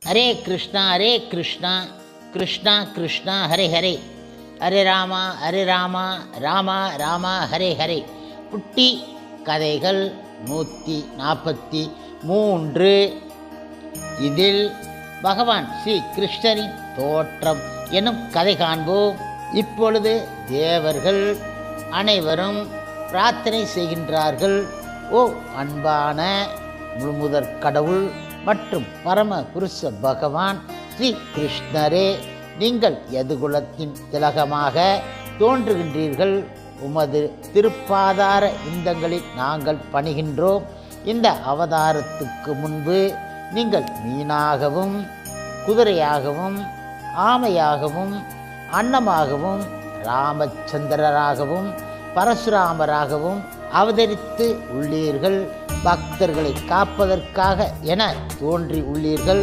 ஹரே கிருஷ்ணா ஹரே கிருஷ்ணா கிருஷ்ணா கிருஷ்ணா ஹரே ஹரே, ஹரே ராமா ஹரே ராமா ராமா ராமா ஹரே ஹரே. குட்டி கதைகள் 143. இதில் பகவான் ஸ்ரீ கிருஷ்ணரின் தோற்றம் எனும் கதை காண்போம். இப்பொழுது தேவர்கள் அனைவரும் பிரார்த்தனை செய்கின்றார்கள். ஓ அன்பான முழுமுதற் கடவுள் மற்றும் பரம புருஷ பகவான் ஸ்ரீ கிருஷ்ணரே, நீங்கள் யதுகுலத்தின் திலகமாக தோன்றுகின்றீர்கள். உமது திருப்பாதார இந்தங்களில் நாங்கள் பணிகின்றோம். இந்த அவதாரத்துக்கு முன்பு நீங்கள் மீனாகவும் குதிரையாகவும் ஆமையாகவும் அன்னமாகவும் ராமச்சந்திரராகவும் பரசுராமராகவும் அவதரித்து உள்ளீர்கள். பக்தர்களை காப்பதற்காக என தோன்றி உள்ளீர்கள்.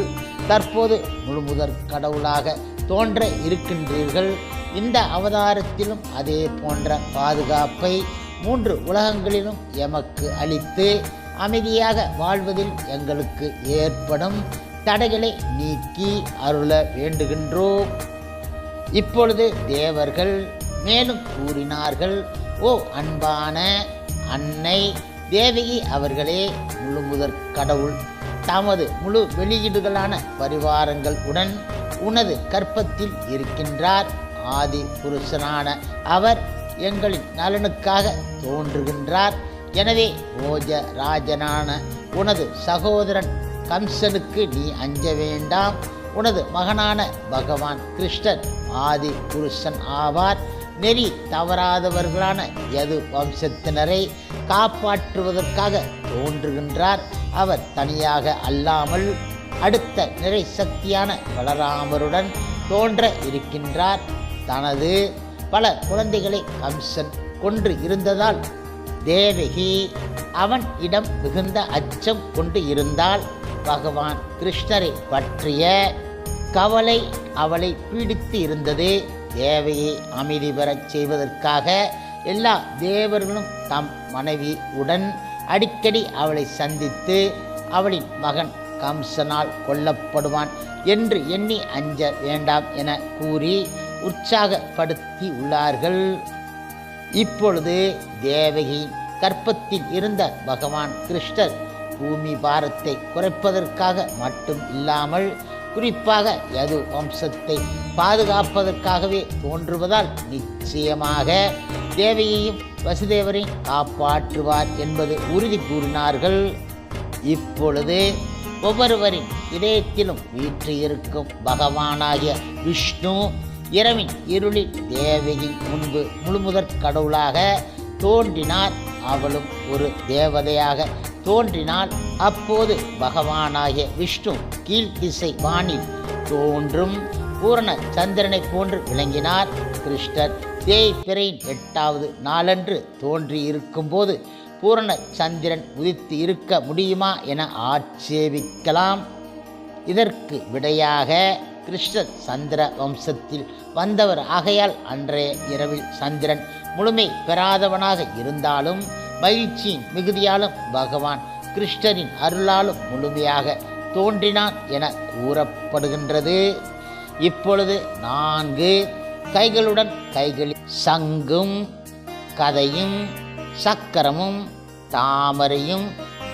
தற்போது முழுமுதற் கடவுளாக தோன்ற இருக்கின்றீர்கள். இந்த அவதாரத்திலும் அதே போன்ற பாதுகாப்பை 3 உலகங்களிலும் எமக்கு அளித்து அமைதியாக வாழ்வதில் எங்களுக்கு ஏற்படும் தடைகளை நீக்கி அருள வேண்டுகின்றோம். இப்பொழுது தேவர்கள் மேலும் கூறினார்கள். ஓ அன்பான அன்னை தேவகி அவர்களே, முழுமுதற் கடவுள் தமது முழு வெளியீடுகளான பரிவாரங்கள் உடன் உனது கற்பத்தில் இருக்கின்றார். ஆதி புருஷனான அவர் எங்களின் நலனுக்காக தோன்றுகின்றார். எனவே ஓஜ ராஜனான உனது சகோதரன் கம்சனுக்கு நீ அஞ்ச வேண்டாம். உனது மகனான பகவான் கிருஷ்ணர் ஆதி புருஷன் ஆவார். நெறி தவறாதவர்களான யது வம்சத்தினரை காப்பாற்றுவதற்காக தோன்றுகின்றார். அவர் தனியாக அல்லாமல் அடுத்த நிறை சக்தியான பலராமருடன் தோன்ற இருக்கின்றார். தனது பல குழந்தைகளை கம்சன் கொன்று இருந்ததால் தேவகி அவன் இடம் மிகுந்த அச்சம் கொண்டு இருந்தால் பகவான் கிருஷ்ணரை பற்றிய கவலை அவளை பீடித்து இருந்தது. தேவையை அமைதி பெறச் செய்வதற்காக எல்லா தேவர்களும் தம் மனைவியுடன் அடிக்கடி அவளை சந்தித்து அவளின் மகன் கம்சனால் கொல்லப்படுவான் என்று எண்ணி அஞ்ச வேண்டாம் என கூறி உற்சாகப்படுத்தி உள்ளார்கள். இப்பொழுது தேவகியின் கற்பத்தில் இருந்த பகவான் கிருஷ்ணர் பூமி பாரத்தை குறைப்பதற்காக மட்டும் இல்லாமல் குறிப்பாக யது வம்சத்தை பாதுகாப்பதற்காகவே தோன்றுவதால் நிச்சயமாக தேவகியையும் வசுதேவரையும் காப்பாற்றுவார் என்பது உறுதி கூறினார்கள். இப்பொழுது ஒவ்வொருவரின் இதயத்திலும் வீற்றிருக்கும் பகவானாகிய விஷ்ணு இரவின் இருளில் தேவகி முன்பு முழுமுதற் கடவுளாக தோன்றினார். அவளும் ஒரு தேவதையாக தோன்றினாள். அப்போது பகவானாகிய விஷ்ணு கீழ்திசை வானில் தோன்றும் பூரண சந்திரனை போன்று விளங்கினார். கிருஷ்ணர் தேய்பிறையின் 8வது நாளன்று தோன்றியிருக்கும் போது பூரண சந்திரன் உதித்து இருக்க முடியுமா என ஆட்சேபிக்கலாம். இதற்கு விடையாக கிருஷ்ணர் சந்திர வம்சத்தில் வந்தவர் ஆகையால் அன்றைய இரவில் சந்திரன் முழுமை பெறாதவனாக இருந்தாலும் மகிழ்ச்சியின் மிகுதியாலும் பகவான் கிருஷ்ணரின் அருளாலும் முழுமையாக தோன்றினான் என கூறப்படுகின்றது. இப்பொழுது 4 கைகளுடன் கைகளில் சங்கும் கதையும் சக்கரமும் தாமரையும்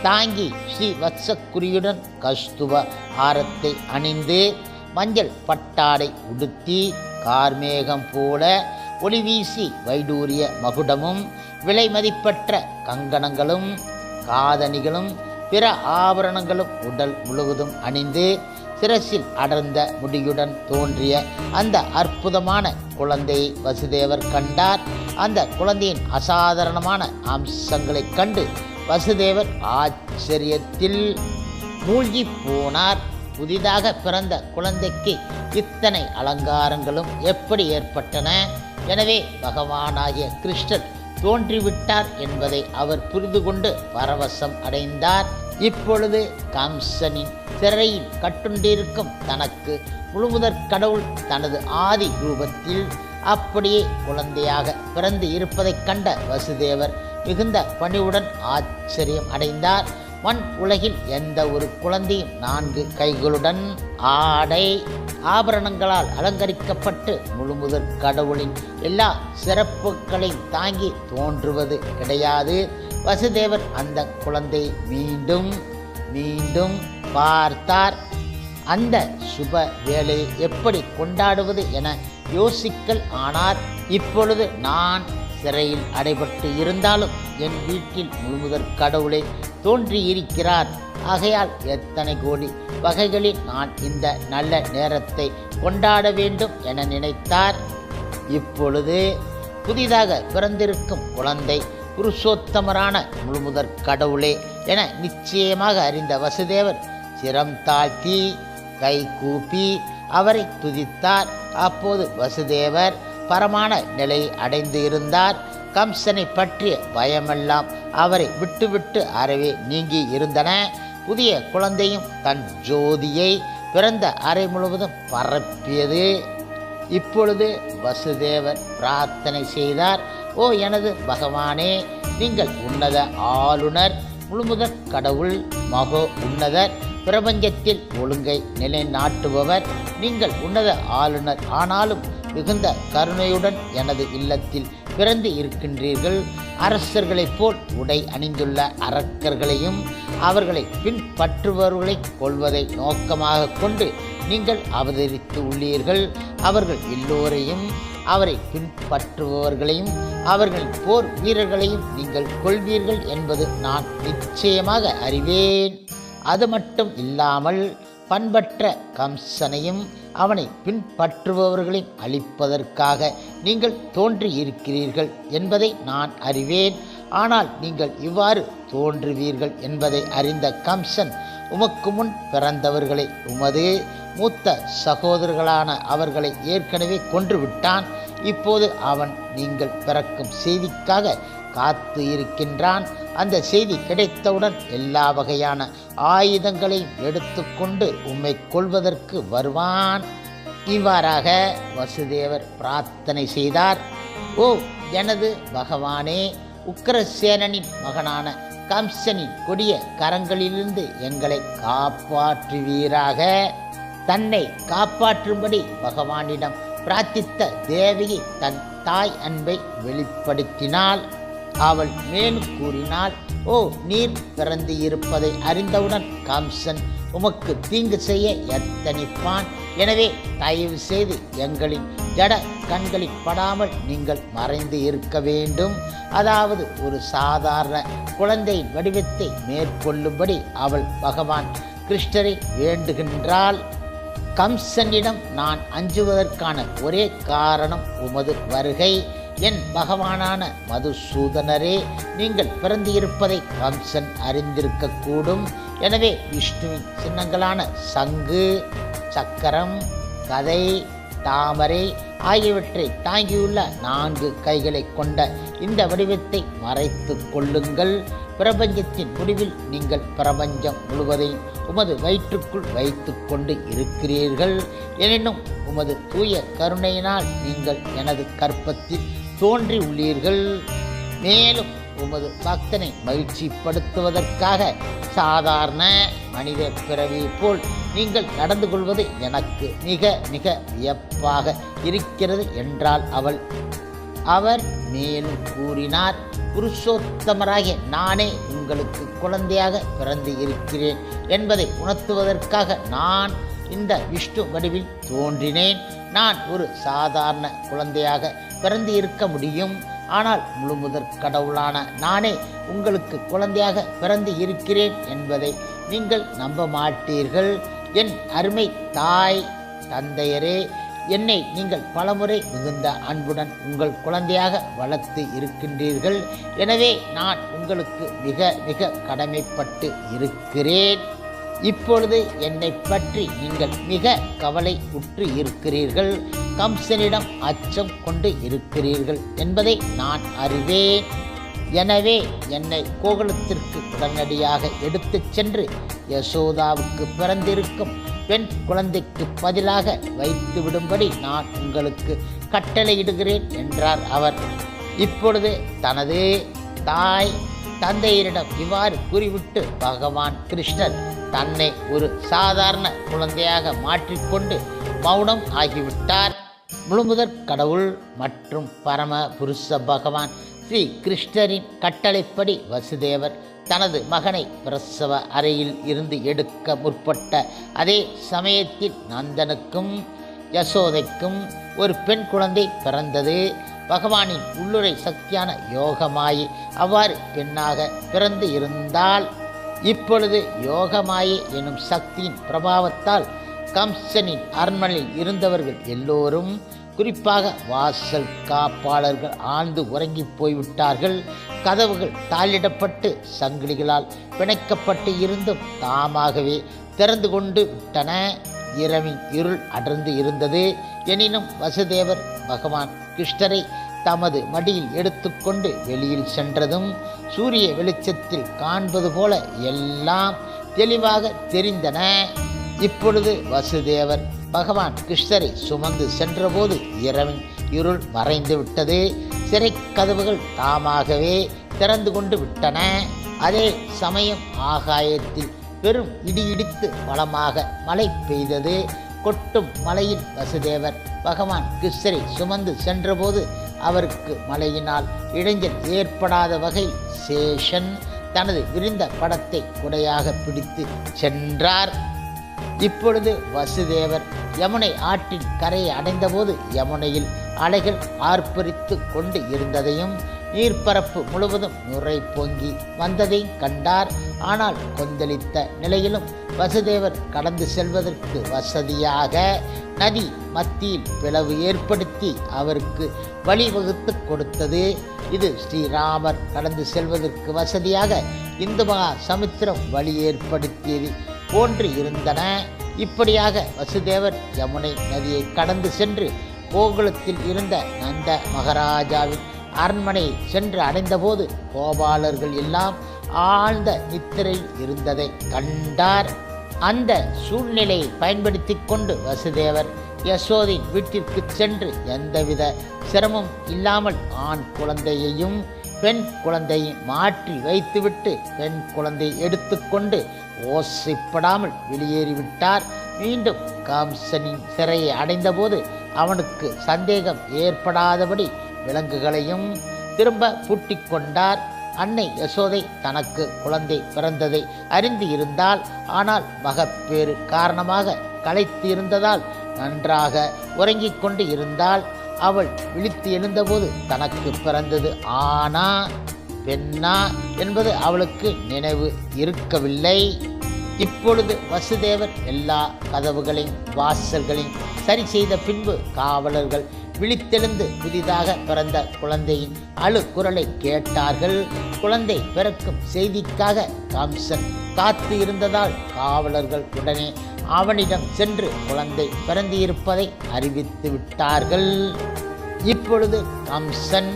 தாங்கி ஸ்ரீ வத்சக்குரியுடன் கஸ்துப ஆரத்தை அணிந்து மஞ்சள் பட்டாடை உடுத்தி கார்மேகம் போல ஒளி வீசி வைடூரிய மகுடமும் விலை மதிப்பற்ற கங்கணங்களும் காதணிகளும் பிற ஆபரணங்களும் உடல் முழுவதும் அணிந்து சிரசில் அடர்ந்த முடியுடன் தோன்றிய அந்த அற்புதமான குழந்தையை வசுதேவர் கண்டார். அந்த குழந்தையின் அசாதாரணமான அம்சங்களைக் கண்டு வசுதேவர் ஆச்சரியத்தில் மூழ்கி போனார். புதிதாக பிறந்த குழந்தைக்கு இத்தனை அலங்காரங்களும் எப்படி ஏற்பட்டன? எனவே பகவானாகிய கிருஷ்ணர் தோன்றிவிட்டார் என்பதை அவர் புரிந்து கொண்டு பரவசம் அடைந்தார். இப்பொழுது கம்சனின் சிறையில் கட்டுண்டிருக்கும் தனக்கு முழுமுதற் கடவுள் தனது ஆதி ரூபத்தில் அப்படியே குழந்தையாக பிறந்து இருப்பதைக் கண்ட வசுதேவர் மிகுந்த பணிவுடன் ஆச்சரியம் அடைந்தார். மண் உலகில் எந்த ஒரு குழந்தையும் 4 கைகளுடன் ஆடை ஆபரணங்களால் அலங்கரிக்கப்பட்டு முழுமுதற் கடவுளின் எல்லா சிறப்புகளையும் தாங்கி தோன்றுவது கிடையாது. வசுதேவர் அந்த குழந்தையை மீண்டும் மீண்டும் பார்த்தார். அந்த சுப வேலையை எப்படி கொண்டாடுவது என யோசிக்கல் ஆனார். இப்பொழுது நான் சிறையில் அடைபட்டு இருந்தாலும் என் வீட்டில் முழுமுதற் கடவுளை தோன்றியிருக்கிறார். ஆகையால் எத்தனை கோடி வகைகளில் நான் இந்த நல்ல நேரத்தை கொண்டாட வேண்டும் என நினைத்தார். இப்பொழுது புதிதாக பிறந்திருக்கும் குழந்தை புருஷோத்தமரான முழுமுதற் கடவுளே என நிச்சயமாக அறிந்த வசுதேவர் சிரம் தாழ்த்தி கை கூப்பி அவரை துதித்தார். அப்போது வசுதேவர் பரமான நிலை அடைந்து இருந்தார். கம்சனை பற்றிய பயமெல்லாம் அவரை விட்டு அறவே நீங்கி இருந்தன. புதிய குழந்தையும் தன் ஜோதியை பிறந்த அறை முழுவதும் பரப்பியது. இப்பொழுது வசுதேவர் பிரார்த்தனை செய்தார். ஓ எனது பகவானே, நீங்கள் உன்னத ஆளுநர், முழுமுதற் கடவுள், மகோ உன்னதர், பிரபஞ்சத்தில் ஒழுங்கை நிலைநாட்டுபவர். நீங்கள் உன்னத ஆளுநர் ஆனாலும் மிகுந்த கருணையுடன் எனது இல்லத்தில் பிறந்து இருக்கின்றீர்கள். அரசர்களைப் போல் உடை அணிந்துள்ள அரக்கர்களையும் அவர்களை பின்பற்றுபவர்களை கொள்வதை நோக்கமாக கொண்டு நீங்கள் அவதரித்து உள்ளீர்கள். அவர்கள் எல்லோரையும் அவரை பின்பற்றுபவர்களையும் அவர்களின் போர் வீரர்களையும் நீங்கள் கொள்வீர்கள் என்பது நான் நிச்சயமாக அறிவேன். அது மட்டும் இல்லாமல் பண்பற்ற கம்சனையும் அவனை பின்பற்றுபவர்களையும் அழிப்பதற்காக நீங்கள் தோன்றியிருக்கிறீர்கள் என்பதை நான் அறிவேன். ஆனால் நீங்கள் இவ்வாறு தோன்றுவீர்கள் என்பதை அறிந்த கம்சன் உமக்கு முன் பிறந்தவர்களை உமது மூத்த சகோதரர்களான அவர்களை ஏற்கனவே கொன்றுவிட்டான். இப்போது அவன் நீங்கள் பிறக்கும் செய்திக்காக காத்து இருக்கின்றான். அந்த செய்தி கிடைத்தவுடன் எல்லா வகையான ஆயுதங்களையும் எடுத்துக்கொண்டு உம்மை கொள்வதற்கு வருவான். இவ்வாறாக வசுதேவர் பிரார்த்தனை செய்தார். ஓ எனது பகவானே, உக்கிரசேனனின் மகனான கம்சனின் கொடிய கரங்களிலிருந்து எங்களை காப்பாற்றுவீராக. தன்னை காப்பாற்றும்படி பகவானிடம் பிரார்த்தித்த தேவகி தன் தாய் அன்பை வெளிப்படுத்தினாள். அவள் மேலும் கூறினாள், ஓ நீர் பிறந்து இருப்பதை அறிந்தவுடன் கம்சன் உமக்கு தீங்கு செய்ய எத்தனிப்பான். எனவே தயவு செய்து எங்களின் ஜட கண்களில் படாமல் நீங்கள் மறைந்து இருக்க வேண்டும். அதாவது ஒரு சாதாரண குழந்தையின் வடிவத்தை மேற்கொள்ளும்படி அவள் பகவான் கிருஷ்ணரை வேண்டுகின்றாள். கம்சனிடம் நான் அஞ்சுவதற்கான ஒரே காரணம் உமது வருகை. என் பகவானான மதுசூதனரே, நீங்கள் பிறந்து இருப்பதை கம்சன் அறிந்திருக்கக்கூடும். எனவே விஷ்ணுவின் சின்னங்களான சங்கு, சக்கரம், கதை, தாமரை ஆகியவற்றை தாங்கியுள்ள 4 கைகளை கொண்ட இந்த வடிவத்தை மறைத்து கொள்ளுங்கள். பிரபஞ்சத்தின் முடிவில் நீங்கள் பிரபஞ்சம் முழுவதையும் உமது வயிற்றுக்குள் வைத்து கொண்டு இருக்கிறீர்கள். எனினும் உமது தூய கருணையினால் நீங்கள் எனது கற்பத்தில் தோன்றி உள்ளீர்கள். மேலும் உமது பக்தனை மகிழ்ச்சிப்படுத்துவதற்காக சாதாரண மனித பிறவி போல் நீங்கள் நடந்து கொள்வது எனக்கு மிக மிக வியப்பாக இருக்கிறது என்றாள் அவள். அவர் மேலும் கூறினார், புருஷோத்தமராகிய நானே உங்களுக்கு குழந்தையாக பிறந்து இருக்கிறேன் என்பதை உணர்த்துவதற்காக நான் இந்த விஷ்ணு வடிவில் தோன்றினேன். நான் ஒரு சாதாரண குழந்தையாக பிறந்து இருக்க முடியும். ஆனால் முழுமுதற் கடவுளான நானே உங்களுக்கு குழந்தையாக பிறந்து இருக்கிறேன் என்பதை நீங்கள் நம்ப மாட்டீர்கள். என் அருமை தாய் தந்தையரே, என்னை நீங்கள் பலமுறை மிகுந்த அன்புடன் உங்கள் குழந்தையாக வளர்த்து இருக்கின்றீர்கள். எனவே நான் உங்களுக்கு மிக மிக கடமைப்பட்டு இருக்கிறேன். இப்பொழுது என்னை பற்றி நீங்கள் மிக கவலை உற்று இருக்கிறீர்கள். கம்சனிடம் அச்சம் கொண்டு இருக்கிறீர்கள் என்பதை நான் அறிவேன். எனவே என்னை கோகுலத்திற்கு உடனடியாக எடுத்துச் சென்று யசோதாவுக்கு பிறந்திருக்கும் பெண் குழந்தைக்கு பதிலாக வைத்து விடும்படி நான் உங்களுக்கு கட்டளையிடுகிறேன் என்றார் அவர். இப்பொழுது தனது தாய் தந்தையரிடம் இவ்வாறு கூறிவிட்டு பகவான் கிருஷ்ணர் தன்னை ஒரு சாதாரண குழந்தையாக மாற்றிக்கொண்டு மௌனம் ஆகிவிட்டார். முழுமுதற் கடவுள் மற்றும் பரம புருஷ பகவான் ஸ்ரீ கிருஷ்ணரின் கட்டளைப்படி வசுதேவர் தனது மகனை பிரசவ அறையில் இருந்து எடுக்க முற்பட்ட அதே சமயத்தில் நந்தனுக்கும் யசோதைக்கும் ஒரு பெண் குழந்தை பிறந்தது. பகவானின் உள்ளுரை சக்தியான யோகமாயி அவ்வாறு பெண்ணாக பிறந்து இருந்தால், இப்பொழுது யோகமாயி எனும் சக்தியின் பிரபாவத்தால் கம்சனின் அரண்மனையில் இருந்தவர்கள் எல்லோரும், குறிப்பாக வாசல் காப்பாளர்கள் ஆழ்ந்து உறங்கி போய்விட்டார்கள். கதவுகள் தாளிடப்பட்டு சங்கிலிகளால் பிணைக்கப்பட்டு இருந்தும் தாமாகவே திறந்து கொண்டு விட்டன. இரவின் இருள் அடர்ந்து இருந்தது. எனினும் வசுதேவர் பகவான் கிருஷ்ணரை தமது மடியில் எடுத்துக்கொண்டு வெளியில் சென்றதும் சூரிய வெளிச்சத்தில் காண்பது போல எல்லாம் தெளிவாக தெரிந்தன. இப்பொழுது வசுதேவர் பகவான் கிருஷ்ணரை சுமந்து சென்றபோது இரவின் இருள் மறைந்து விட்டது. சிறை கதவுகள் தாமாகவே திறந்து கொண்டு விட்டன. அதே சமயம் ஆகாயத்தில் பெரும் இடியிடித்து பலமாக மழை பெய்தது. கொட்டும் மலையில் வசுதேவர் பகவான் கிருஷ்ணரை சுமந்து சென்றபோது அவருக்கு மழையினால் இடைஞ்சல் ஏற்படாத வகையில் சேஷன் தனது விரிந்த படத்தை குடையாக பிடித்து சென்றார். இப்பொழுது வசுதேவர் யமுனை ஆற்றின் கரையை அடைந்தபோது யமுனையில் அலைகள் ஆர்ப்பரித்து கொண்டு இருந்ததையும் நீர்ப்பரப்பு முழுவதும் நுரை பொங்கி வந்ததையும் கண்டார். ஆனால் கொந்தளித்த நிலையிலும் வசுதேவர் கடந்து செல்வதற்கு வசதியாக நதி மத்தியில் பிளவு ஏற்படுத்தி அவருக்கு வழிவகுத்து கொடுத்தது. இது ஸ்ரீராமர் கடந்து செல்வதற்கு வசதியாக இந்து மகா சமுத்திரம் வழி ஏற்படுத்தியது போன்று இருந்தன. இப்படியாக வசுதேவர் யமுனை நதியை கடந்து சென்று கோகுலத்தில் இருந்த நந்த மகாராஜாவின் அரண்மனையை சென்று அடைந்தபோது கோபாலர்கள் எல்லாம் ஆழ்ந்த நித்திரையில் இருந்ததை கண்டார். அந்த சூழ்நிலையை பயன்படுத்தி கொண்டு வசுதேவர் யசோதின் வீட்டிற்கு சென்று எந்தவித சிரமம் இல்லாமல் ஆண் குழந்தையையும் பெண் குழந்தையும் மாற்றி வைத்துவிட்டு பெண் குழந்தையை எடுத்துக்கொண்டு ஓசைப்படாமல் வெளியேறிவிட்டார். மீண்டும் கம்சனின் சிறையை அடைந்தபோது அவனுக்கு சந்தேகம் ஏற்படாதபடி விலங்குகளையும் திரும்ப பூட்டிக் கொண்டார். அன்னை யசோதை தனக்கு குழந்தை பிறந்ததை அறிந்து இருந்தால், ஆனால் மகப்பேறு காரணமாக களைத்து இருந்ததால் நன்றாக உறங்கிக் கொண்டு இருந்தால். அவள் விழித்து எழுந்தபோது தனக்கு பிறந்தது ஆனா பெண்ணா என்பது அவளுக்கு நினைவு இருக்கவில்லை. இப்பொழுது வசுதேவர் எல்லா கதவுகளையும் வாசல்களையும் சரி செய்த பின்பு காவலர்கள் விழித்தெழுந்து புதிதாக பிறந்த குழந்தையின் அழுகுரலை கேட்டார்கள். குழந்தை பிறக்கும் செய்திக்காக கம்சன் காத்து இருந்ததால் காவலர்கள் உடனே அவனிடம் சென்று குழந்தை பிறந்திருப்பதை அறிவித்து விட்டார்கள். இப்பொழுது கம்சன்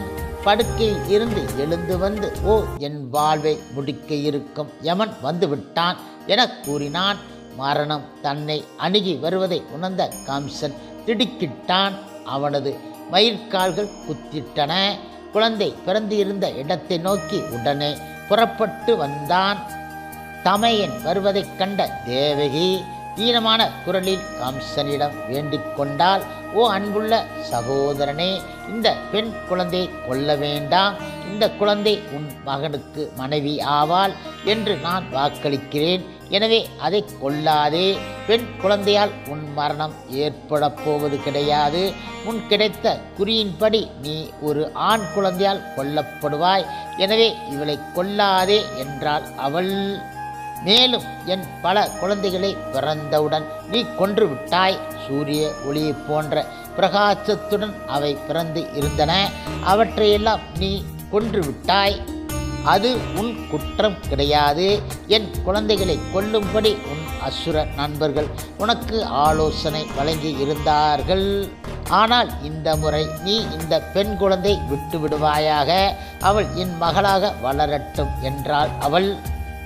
படுக்கையில் இருந்து எழுந்து வந்து, ஓ, என் வாழ்வை முடிக்க இருக்கும் யமன் வந்து விட்டான் என கூறினான். மரணம் தன்னை அணுகி வருவதை உணர்ந்த கம்சன் திடுக்கிட்டான். அவனது மயிர்கால்கள் குத்திட்டன. குழந்தை பிறந்து இருந்த இடத்தை நோக்கி உடனே புறப்பட்டு வந்தான். தமையன் வருவதைக் கண்ட தேவகி ஈனமான குரலில் கம்சனிடம் வேண்டிக் கொண்டாள், ஓ அன்புள்ள சகோதரனே, இந்த பெண் குழந்தையை கொல்ல வேண்டாம். இந்த குழந்தை உன் மகனுக்கு மனைவி ஆவாள் என்று நான் வாக்களிக்கிறேன். எனவே அதை கொல்லாதே. பெண் குழந்தையால் உன் மரணம் ஏற்பட போவது கிடையாது. முன் கிடைத்த குறியின்படி நீ ஒரு ஆண் குழந்தையால் கொல்லப்படுவாய். எனவே இவளை கொல்லாதே என்றாள் அவள். மேலும் என் பல குழந்தைகளை பிறந்தவுடன் நீ கொன்று விட்டாய். சூரிய ஒளியைப் போன்ற பிரகாசத்துடன் அவை பிறந்து இருந்தன. அவற்றையெல்லாம் நீ கொன்று விட்டாய். அது உன் குற்றம் கிடையாது. என் குழந்தைகளை கொல்லும்படி உன் அசுர நண்பர்கள் உனக்கு ஆலோசனை வழங்கி இருந்தார்கள். ஆனால் இந்த முறை நீ இந்த பெண் குழந்தை விட்டு விடுவாயாக. அவள் என் மகளாக வளரட்டும் என்றாள் அவள்.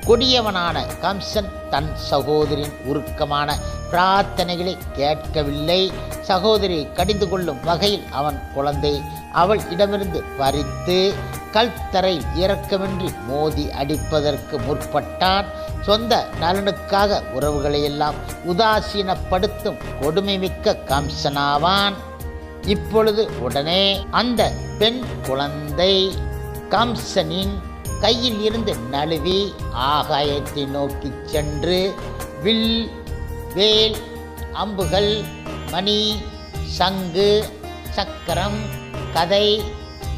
கொடியவனான கம்சன் தன் சகோதரின் உருக்கமான பிரார்த்தனைகளை கேட்கவில்லை. சகோதரியை கடிந்து கொள்ளும் வகையில் அவன் குழந்தை அவள் இடமிருந்து பறித்து கல்தரையில் இரக்கமின்றி மோதி அடிப்பதற்கு முற்பட்டான். சொந்த நலனுக்காக உறவுகளையெல்லாம் உதாசீனப்படுத்தும் கொடுமைமிக்க கம்சனாவான். இப்பொழுது உடனே அந்த பெண் குழந்தை கம்சனின் கையில் இருந்து நழுவி ஆகாயத்தை நோக்கி சென்று வில், வேல், அம்புகள், மணி, சங்கு, சக்கரம், கதை,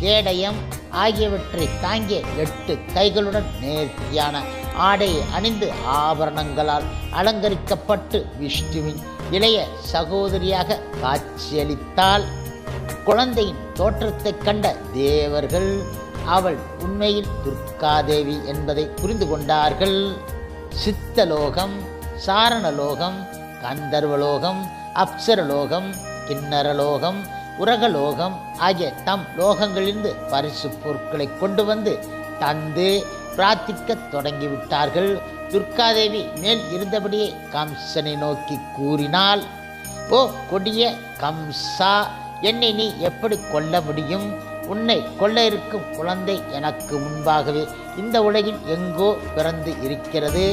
கேடயம் ஆகியவற்றை தாங்கிய 8 கைகளுடன் நேர்த்தியான ஆடையை அணிந்து ஆபரணங்களால் அலங்கரிக்கப்பட்டு விஷ்ணுவின் இளைய சகோதரியாக காட்சியளித்தாள். குழந்தையின் தோற்றத்தை கண்ட தேவர்கள் அவள் உண்மையில் துர்காதேவி என்பதை புரிந்து கொண்டார்கள். சித்தலோகம், சாரணலோகம், கந்தர்வலோகம், அப்சரலோகம், கிண்ணரலோகம், உரகலோகம் ஆகிய தம் லோகங்களிலிருந்து பரிசு பொருட்களை கொண்டு வந்து தந்து பிரார்த்திக்க தொடங்கிவிட்டார்கள். துர்காதேவி மேல் இருந்தபடியே கம்சனை நோக்கி கூறினாள், ஓ கொடிய கம்சா, என்னை நீ எப்படி கொல்ல முடியும்? உன்னை கொல்ல இருக்கும் குழந்தை எனக்கு முன்பாகவே இந்த உலகில் எங்கோ பிறந்து இருக்கிறது.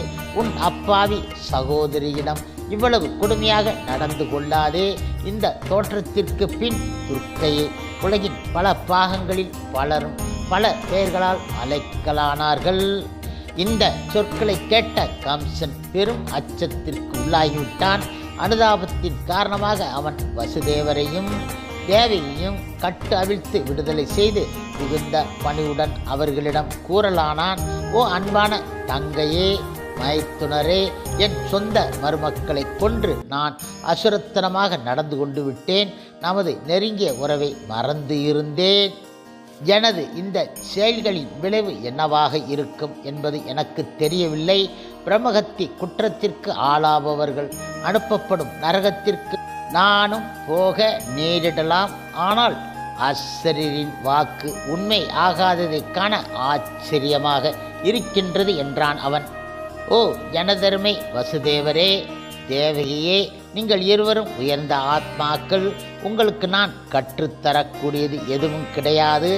உன் அப்பாவி சகோதரியிடம் இவ்வளவு கொடுமையாக நடந்து கொள்ளாதே. இந்த தோற்றத்திற்கு பின் துர்க்கையை உலகின் பல பாகங்களில் பலரும் பல பெயர்களால் அழைக்கலானார்கள். இந்த சொற்களை கேட்ட கம்சன் பெரும் அச்சத்திற்கு உள்ளாகிவிட்டான். அனுதாபத்தின் காரணமாக அவன் வசுதேவரையும் தேவையையும் கட்டு அவிழ்த்து விடுதலை செய்து மிகுந்த பணிவுடன் அவர்களிடம் கூறலானான், ஓ அன்பான தங்கையே, மைத்துனரே, என் சொந்த மருமக்களை கொன்று நான் அசுரத்தனமாக நடந்து கொண்டு விட்டேன். நமது நெருங்கிய உறவை மறந்து இருந்தேன். எனது இந்த செயல்களின் விளைவு என்னவாக இருக்கும் என்பது எனக்கு தெரியவில்லை. பிரம்மஹத்தி குற்றத்திற்கு ஆளாபவர்கள் அனுப்பப்படும் நரகத்திற்கு நானும் போக நேரிடலாம். ஆனால் அசரீரின் வாக்கு உண்மை ஆகாததை காண ஆச்சரியமாக இருக்கின்றது என்றான் அவன். ஓ எனதருமை வசுதேவரே, தேவகியே, நீங்கள் இருவரும் உயர்ந்த ஆத்மாக்கள். உங்களுக்கு நான் கற்றுத்தரக்கூடியது எதுவும் கிடையாது.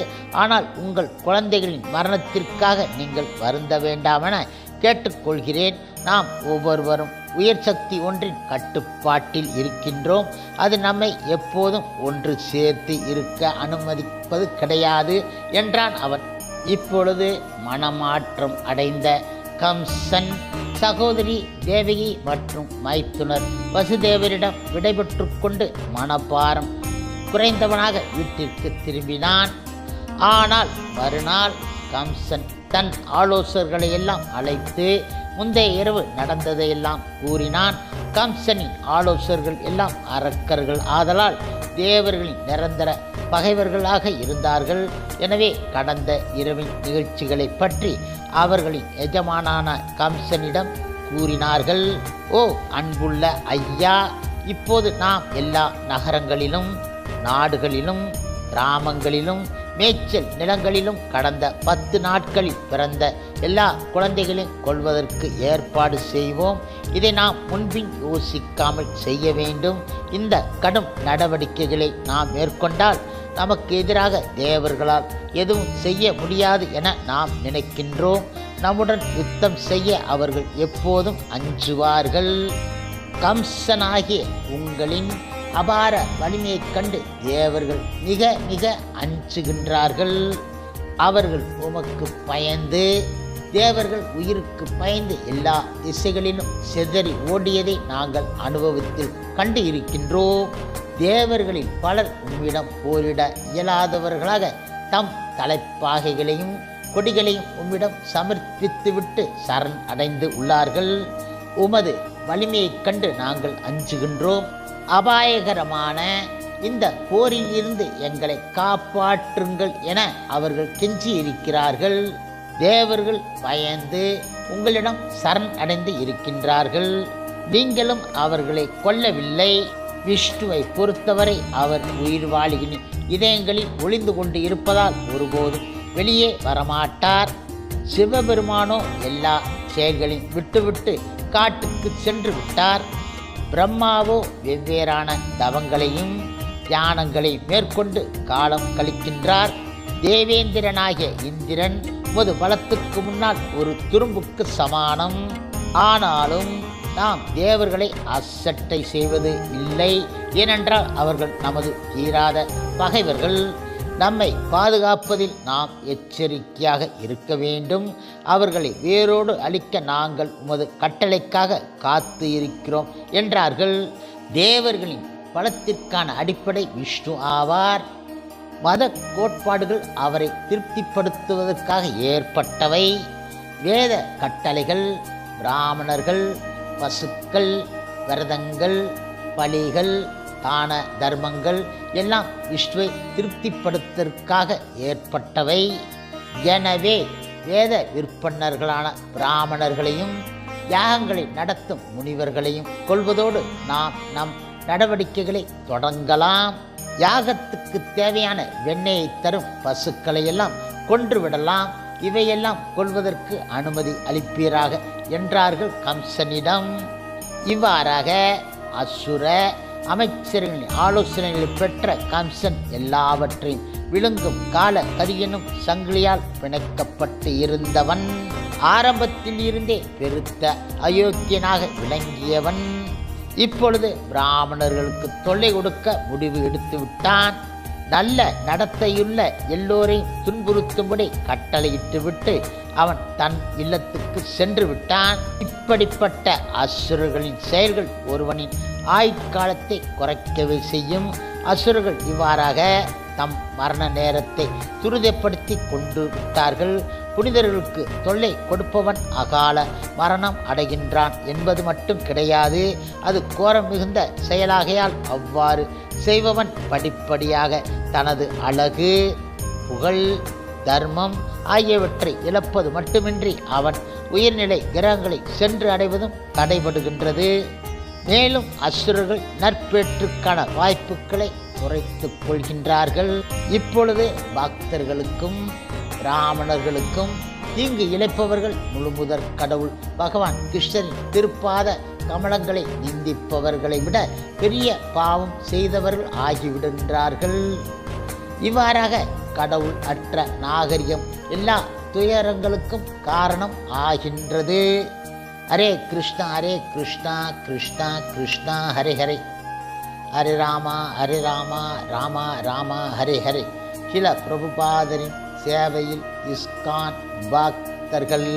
ஆனால் உங்கள் குழந்தைகளின் மரணத்திற்காக நீங்கள் வருந்த வேண்டாமென கேட்டுக்கொள்கிறேன். நாம் ஒவ்வொருவரும் உயர் சக்தி ஒன்றின் கட்டுப்பாட்டில் இருக்கின்றோம். அது நம்மை எப்போதும் ஒன்று சேர்த்து இருக்க அனுமதிப்பது கிடையாது என்றான் அவன். இப்பொழுது மனமாற்றம் அடைந்த கம்சன் சகோதரி தேவகி மற்றும் மைத்துனர் வசுதேவரிடம் விடைபெற்று கொண்டு மனப்பாரம் குறைந்தவனாக வீட்டிற்கு திரும்பினான். ஆனால் மறுநாள் கம்சன் தன் ஆலோசகர்களை எல்லாம் அழைத்து முந்தைய இரவு நடந்ததையெல்லாம் கூறினான். கம்சனின் ஆலோசகர்கள் எல்லாம் அரக்கர்கள் ஆதலால் தேவர்களின் நிரந்தர பகைவர்களாக இருந்தார்கள். எனவே கடந்த இரவின் நிகழ்ச்சிகளை பற்றி அவர்களின் எஜமானான கம்சனிடம் கூறினார்கள். ஓ அன்புள்ள ஐயா, இப்போது நாம் எல்லா நகரங்களிலும் நாடுகளிலும் கிராமங்களிலும் மேய்ச்சல் நிலங்களிலும் கடந்த 10 நாட்களில் பிறந்த எல்லா குழந்தைகளையும் கொள்வதற்கு ஏற்பாடு செய்வோம். இதை நாம் முன்பின் யோசிக்காமல் செய்ய வேண்டும். இந்த கடும் நடவடிக்கைகளை நாம் மேற்கொண்டால் நமக்கு எதிராக தேவர்களால் எதுவும் செய்ய முடியாது என நாம் நினைக்கின்றோம். நம்முடன் யுத்தம் செய்ய அவர்கள் எப்போதும் அஞ்சுவார்கள். கம்சனாகிய உங்களின் அபார வலிமையைக் கண்டு தேவர்கள் மிக மிக அஞ்சுகின்றார்கள். அவர்கள் உமக்கு பயந்து, தேவர்கள் உயிருக்கு பயந்து எல்லா திசைகளிலும் சிதறி ஓடியதை நாங்கள் அனுபவத்தில் கண்டு இருக்கின்றோம். தேவர்களில் பலர் உம்மிடம் போரிட இயலாதவர்களாக தம் தலைப்பாகைகளையும் கொடிகளையும் உம்மிடம் சமர்ப்பித்துவிட்டு சரண் அடைந்து உள்ளார்கள். உமது வலிமையைக் கண்டு நாங்கள் அஞ்சுகின்றோம். அபாயகரமான இந்த போரில் இருந்து எங்களை காப்பாற்றுங்கள் என அவர்கள் கெஞ்சி இருக்கிறார்கள். தேவர்கள் பயந்து உங்களிடம் சரண் அடைந்து இருக்கின்றார்கள். நீங்களும் அவர்களை கொல்லவில்லை. விஷ்ணுவை பொறுத்தவரை அவர் உயிர் வாழிகளின் இதயங்களில் ஒளிந்து கொண்டு இருப்பதால் ஒருபோதும் வெளியே வரமாட்டார். சிவபெருமானோ எல்லா செயல்களையும் விட்டுவிட்டு காட்டுக்கு சென்று விட்டார். பிரம்மாவோ வெவ்வேறான தவங்களையும் தியானங்களையும் மேற்கொண்டு காலம் கழிக்கின்றார். தேவேந்திரனாகிய இந்திரன் உமது பலத்துக்கு முன்னால் ஒரு துரும்புக்கு சமானம். ஆனாலும் நாம் தேவர்களை அசட்டை செய்வது இல்லை. ஏனென்றால் அவர்கள் நமது தீராத பகைவர்கள். நம்மை பாதுகாப்பதில் நாம் எச்சரிக்கையாக இருக்க வேண்டும். அவர்களை வேரோடு அழிக்க நாங்கள் உமது கட்டளைக்காக காத்து இருக்கிறோம் என்றார்கள். தேவர்களின் பலத்திற்கான அடிப்படை விஷ்ணு ஆவார். மத கோட்பாடுகள் அவரை திருப்திப்படுத்துவதற்காக ஏற்பட்டவை. வேத கட்டளைகள், பிராமணர்கள், பசுக்கள், விரதங்கள், பலிகள், தான தர்மங்கள் எல்லாம் விஷ்ணுவை திருப்திப்படுத்துவதற்காக ஏற்பட்டவை. எனவே வேத விற்பன்னர்களான பிராமணர்களையும் யாகங்களை நடத்தும் முனிவர்களையும் கொள்வதோடு நாம் நம் நடவடிக்கைகளை தொடங்கலாம். யாகத்துக்கு தேவையான வெண்ணெயை தரும் பசுக்களை எல்லாம் கொன்றுவிடலாம். இவையெல்லாம் கொள்வதற்கு அனுமதி அளிப்பீராக என்றார்கள் கம்சனிடம். இவ்வாறாக அசுர அமைச்சர்களின் ஆலோசனைகளை பெற்ற கம்சன் எல்லாவற்றையும் விழுங்கும் கால கரியனும் சங்கிலியால் பிணைக்கப்பட்டு இருந்தவன். ஆரம்பத்தில் இருந்தே பெருத்த அயோக்கியனாக விளங்கியவன். இப்பொழுது பிராமணர்களுக்கு தொல்லை கொடுக்க முடிவு எடுத்து விட்டான். நல்ல நடத்தையுள்ள எல்லோரையும் துன்புறுத்தும்படி கட்டளையிட்டு விட்டு அவன் தன் இல்லத்துக்கு சென்று விட்டான். இப்படிப்பட்ட அசுரர்களின் செயல்கள் ஒருவனின் ஆயுட்காலத்தை குறைக்கவே செய்யும். அசுரர்கள் இவ்வாறாக தம் மரண நேரத்தை துரிதப்படுத்தி கொண்டு விட்டார்கள். புனிதர்களுக்கு தொல்லை கொடுப்பவன் அகால மரணம் அடைகின்றான் என்பது மட்டும் கிடையாது. அது கோரம் மிகுந்த செயலாகையால் அவ்வாறு செய்பவன் படிப்படியாக தனது அழகு, புகழ், தர்மம் ஆகியவற்றை இழப்பது மட்டுமின்றி அவன் உயர்நிலை கிரகங்களை சென்று அடைவதும் தடைபடுகின்றது. மேலும் அசுரர்கள் நற்பேற்றுக்கான வாய்ப்புகளை குறைத்துக் கொள்கின்றார்கள். இப்பொழுது பக்தர்களுக்கும் பிராமணர்களுக்கும் தீங்கு இழைப்பவர்கள் முழுமுதற் கடவுள் பகவான் கிருஷ்ணரின் திருப்பாத கமலங்களை நிந்திப்பவர்களை விட பெரிய பாவம் செய்தவர்கள் ஆகிவிடுகின்றார்கள். இவ்வாறாக கடவுள் அற்ற நாகரிகம் எல்லா துயரங்களுக்கும் காரணம் ஆகின்றது. ஹரே கிருஷ்ணா ஹரே கிருஷ்ணா கிருஷ்ணா கிருஷ்ணா ஹரே ஹரே, ஹரே ராமா ஹரே ராமா ராமா ராமா ஹரே ஹரே. சில பிரபுபாதரின் சேவையில் இஸ்கான் பக்தர்கள்.